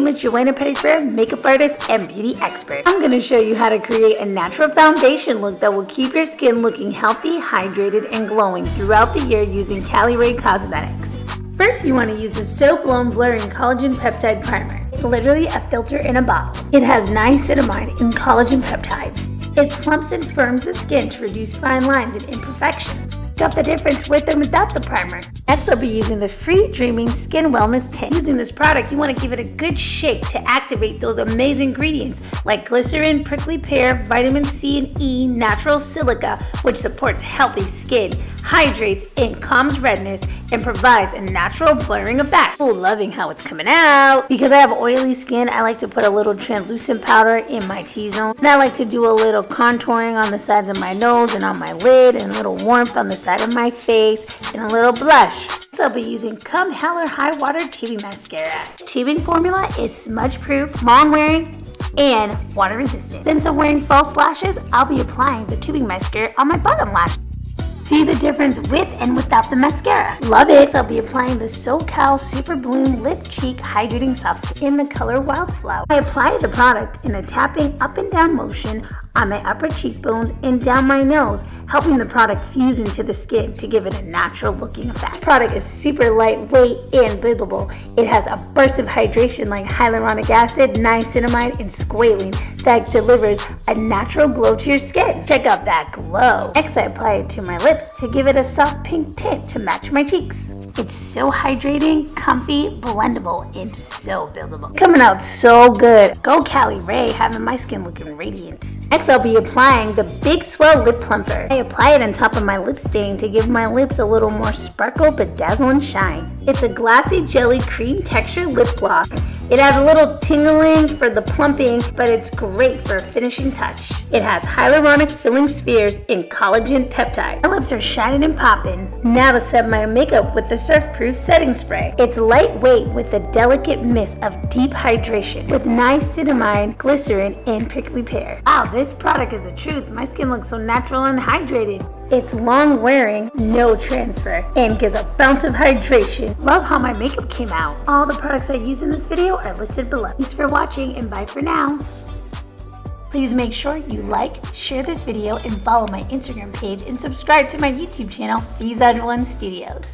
name is Joanna Petitfer, makeup artist and beauty expert. I'm going to show you how to create a natural foundation look that will keep your skin looking healthy, hydrated, and glowing throughout the year using Cali Ray Cosmetics. First, you want to use the So Blown Blurring Collagen Peptide Primer. It's literally a filter in a bottle. It has niacinamide and collagen peptides. It plumps and firms the skin to reduce fine lines and imperfections. Got the difference with and without the primer. Next, I'll be using the Freedreaming Skin Wellness Tint. Using this product, you want to give it a good shake to activate those amazing ingredients like glycerin, prickly pear, vitamin C and E, natural silica, which supports healthy skin, hydrates and calms redness, and provides a natural blurring effect. Oh, loving how it's coming out. Because I have oily skin, I like to put a little translucent powder in my T-zone. And I like to do a little contouring on the sides of my nose and on my lid, and a little warmth on the side of my face, and a little blush. So I'll be using Come Hell or High Water Tubing Mascara. Tubing formula is smudge proof, long wearing, and water resistant. Since I'm wearing false lashes, I'll be applying the tubing mascara on my bottom lash. See the difference with and without the mascara. Love it. So I'll be applying the SoCal Super Bloom Lip Cheek Hydrating Soft in the color Wildflower. I apply the product in a tapping up and down motion on my upper cheekbones and down my nose, helping the product fuse into the skin to give it a natural looking effect. This product is super lightweight and breathable. It has a burst of hydration like hyaluronic acid, niacinamide, and squalene that delivers a natural glow to your skin. Check out that glow. Next, I apply it to my lips to give it a soft pink tint to match my cheeks. It's so hydrating, comfy, blendable, and so buildable. Coming out so good. Go Cali Ray, having my skin looking radiant. Next, I'll be applying the Big Swell Lip Plumper. I apply it on top of my lip stain to give my lips a little more sparkle, bedazzle, and shine. It's a glassy jelly cream texture lip gloss. It has a little tingling for the plumping, but it's great for a finishing touch. It has hyaluronic filling spheres and collagen peptide. My lips are shining and popping. Now to set my makeup with the Surfproof setting spray. It's lightweight with a delicate mist of deep hydration with niacinamide, glycerin, and prickly pear. Wow, this product is the truth. My skin looks so natural and hydrated. It's long wearing, no transfer, and gives a bounce of hydration. Love how my makeup came out. All the products I use in this video are listed below. Thanks for watching and bye for now. Please make sure you like, share this video, and follow my Instagram page and subscribe to my YouTube channel, These Other Ones Studios.